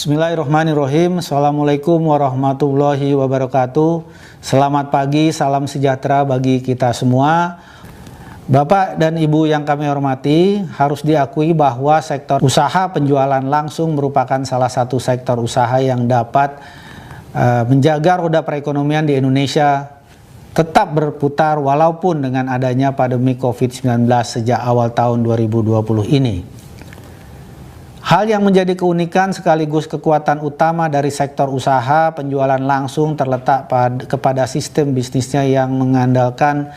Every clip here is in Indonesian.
Bismillahirrahmanirrahim. Assalamualaikum warahmatullahi wabarakatuh. Selamat pagi, salam sejahtera bagi kita semua. Bapak dan Ibu yang kami hormati, harus diakui bahwa sektor usaha penjualan langsung merupakan salah satu sektor usaha yang dapat menjaga roda perekonomian di Indonesia tetap berputar walaupun dengan adanya pandemi COVID-19 sejak awal tahun 2020 ini. Hal yang menjadi keunikan sekaligus kekuatan utama dari sektor usaha penjualan langsung terletak kepada sistem bisnisnya yang mengandalkan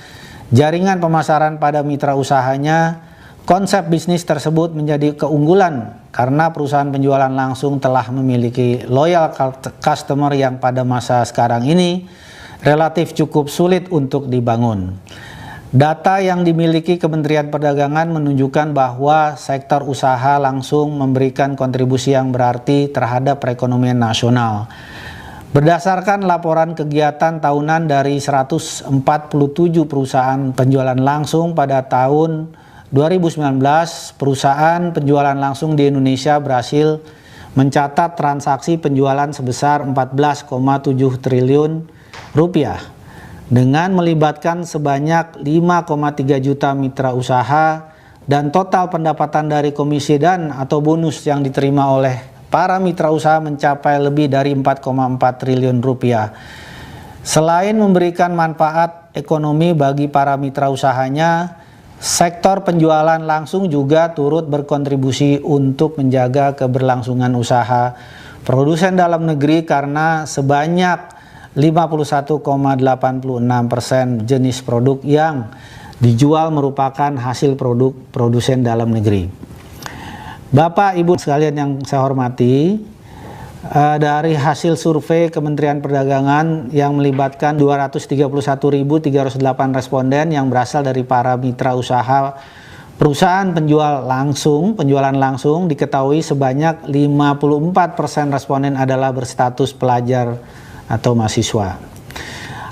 jaringan pemasaran pada mitra usahanya. Konsep bisnis tersebut menjadi keunggulan karena perusahaan penjualan langsung telah memiliki loyal customer yang pada masa sekarang ini relatif cukup sulit untuk dibangun. Data yang dimiliki Kementerian Perdagangan menunjukkan bahwa sektor usaha langsung memberikan kontribusi yang berarti terhadap perekonomian nasional. Berdasarkan laporan kegiatan tahunan dari 147 perusahaan penjualan langsung pada tahun 2019, perusahaan penjualan langsung di Indonesia berhasil mencatat transaksi penjualan sebesar 14,7 triliun rupiah. Dengan melibatkan sebanyak 5,3 juta mitra usaha dan total pendapatan dari komisi dan atau bonus yang diterima oleh para mitra usaha mencapai lebih dari 4,4 triliun rupiah. Selain memberikan manfaat ekonomi bagi para mitra usahanya, sektor penjualan langsung juga turut berkontribusi untuk menjaga keberlangsungan usaha produsen dalam negeri karena sebanyak 51,86% jenis produk yang dijual merupakan hasil produk produsen dalam negeri. Bapak Ibu sekalian yang saya hormati, dari hasil survei Kementerian Perdagangan yang melibatkan 231.308 responden yang berasal dari para mitra usaha perusahaan penjualan langsung diketahui sebanyak 54% responden adalah berstatus pelajar atau mahasiswa.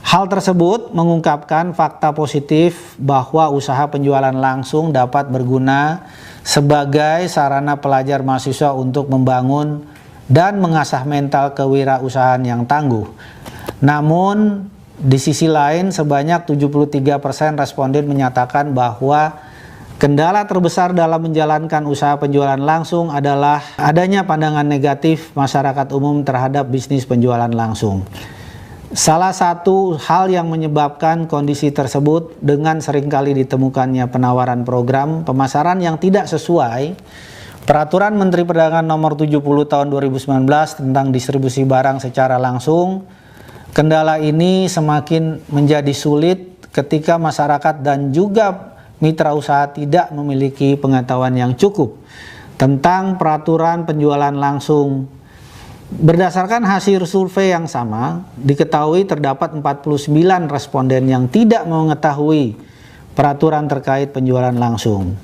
Hal tersebut mengungkapkan fakta positif bahwa usaha penjualan langsung dapat berguna sebagai sarana pelajar mahasiswa untuk membangun dan mengasah mental kewirausahaan yang tangguh. Namun di sisi lain sebanyak 73% responden menyatakan bahwa kendala terbesar dalam menjalankan usaha penjualan langsung adalah adanya pandangan negatif masyarakat umum terhadap bisnis penjualan langsung. Salah satu hal yang menyebabkan kondisi tersebut dengan seringkali ditemukannya penawaran program pemasaran yang tidak sesuai Peraturan Menteri Perdagangan Nomor 70 Tahun 2019 tentang distribusi barang secara langsung. Kendala ini semakin menjadi sulit ketika masyarakat dan juga mitra usaha tidak memiliki pengetahuan yang cukup tentang peraturan penjualan langsung. Berdasarkan hasil survei yang sama, diketahui terdapat 49 responden yang tidak mengetahui peraturan terkait penjualan langsung.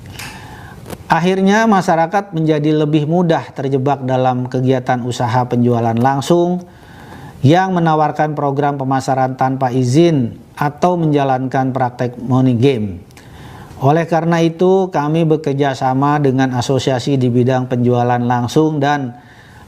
Akhirnya masyarakat menjadi lebih mudah terjebak dalam kegiatan usaha penjualan langsung yang menawarkan program pemasaran tanpa izin atau menjalankan praktek money game. Oleh karena itu, kami bekerja sama dengan asosiasi di bidang penjualan langsung dan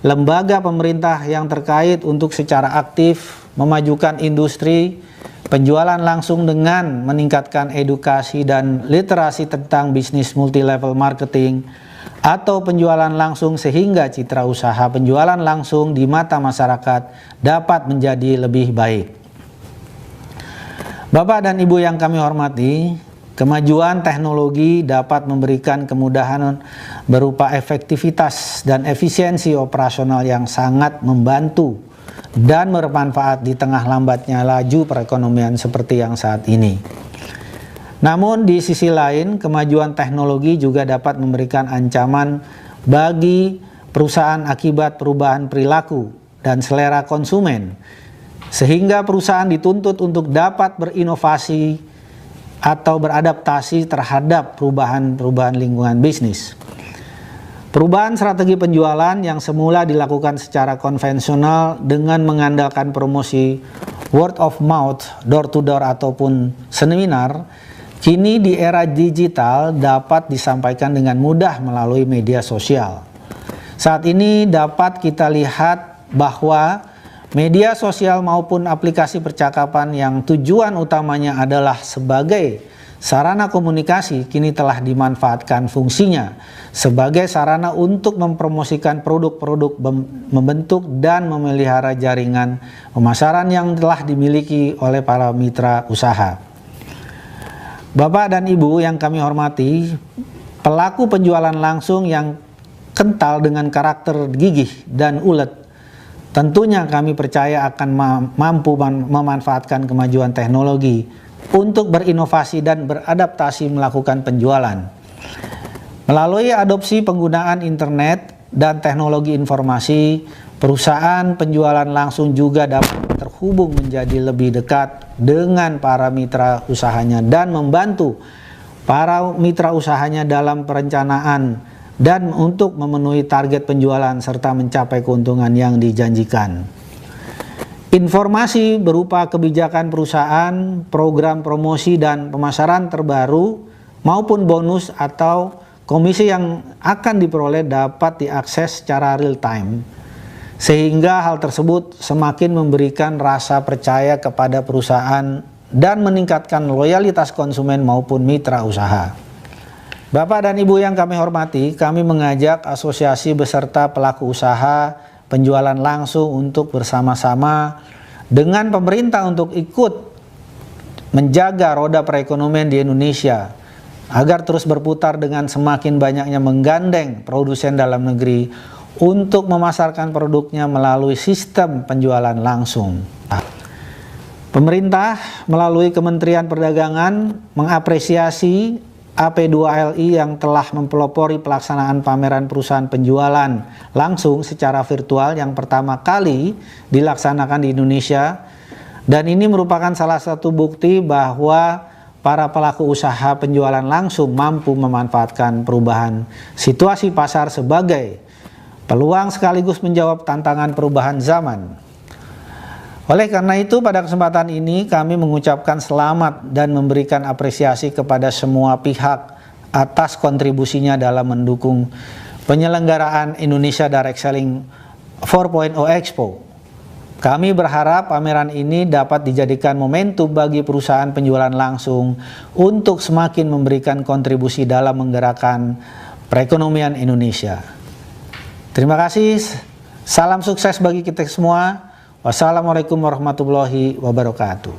lembaga pemerintah yang terkait untuk secara aktif memajukan industri penjualan langsung dengan meningkatkan edukasi dan literasi tentang bisnis multi-level marketing atau penjualan langsung sehingga citra usaha penjualan langsung di mata masyarakat dapat menjadi lebih baik. Bapak dan Ibu yang kami hormati, kemajuan teknologi dapat memberikan kemudahan berupa efektivitas dan efisiensi operasional yang sangat membantu dan bermanfaat di tengah lambatnya laju perekonomian seperti yang saat ini. Namun di sisi lain, kemajuan teknologi juga dapat memberikan ancaman bagi perusahaan akibat perubahan perilaku dan selera konsumen, sehingga perusahaan dituntut untuk dapat berinovasi atau beradaptasi terhadap perubahan lingkungan bisnis. Perubahan strategi penjualan yang semula dilakukan secara konvensional dengan mengandalkan promosi word of mouth, door to door ataupun seminar, kini di era digital dapat disampaikan dengan mudah melalui media sosial. Saat ini dapat kita lihat bahwa media sosial maupun aplikasi percakapan yang tujuan utamanya adalah sebagai sarana komunikasi kini telah dimanfaatkan fungsinya sebagai sarana untuk mempromosikan produk-produk, membentuk dan memelihara jaringan pemasaran yang telah dimiliki oleh para mitra usaha. Bapak dan Ibu yang kami hormati, pelaku penjualan langsung yang kental dengan karakter gigih dan ulet, tentunya kami percaya akan mampu memanfaatkan kemajuan teknologi untuk berinovasi dan beradaptasi melakukan penjualan. Melalui adopsi penggunaan internet dan teknologi informasi, perusahaan penjualan langsung juga dapat terhubung menjadi lebih dekat dengan para mitra usahanya dan membantu para mitra usahanya dalam perencanaan dan untuk memenuhi target penjualan serta mencapai keuntungan yang dijanjikan. Informasi berupa kebijakan perusahaan, program promosi dan pemasaran terbaru maupun bonus atau komisi yang akan diperoleh dapat diakses secara real time, sehingga hal tersebut semakin memberikan rasa percaya kepada perusahaan dan meningkatkan loyalitas konsumen maupun mitra usaha. Bapak dan Ibu yang kami hormati, kami mengajak asosiasi beserta pelaku usaha penjualan langsung untuk bersama-sama dengan pemerintah untuk ikut menjaga roda perekonomian di Indonesia agar terus berputar dengan semakin banyaknya menggandeng produsen dalam negeri untuk memasarkan produknya melalui sistem penjualan langsung. Pemerintah melalui Kementerian Perdagangan mengapresiasi AP2LI yang telah mempelopori pelaksanaan pameran perusahaan penjualan langsung secara virtual yang pertama kali dilaksanakan di Indonesia, dan ini merupakan salah satu bukti bahwa para pelaku usaha penjualan langsung mampu memanfaatkan perubahan situasi pasar sebagai peluang sekaligus menjawab tantangan perubahan zaman. Oleh karena itu, pada kesempatan ini kami mengucapkan selamat dan memberikan apresiasi kepada semua pihak atas kontribusinya dalam mendukung penyelenggaraan Indonesia Direct Selling 4.0 Expo. Kami berharap pameran ini dapat dijadikan momentum bagi perusahaan penjualan langsung untuk semakin memberikan kontribusi dalam menggerakkan perekonomian Indonesia. Terima kasih, salam sukses bagi kita semua. Wassalamualaikum warahmatullahi wabarakatuh.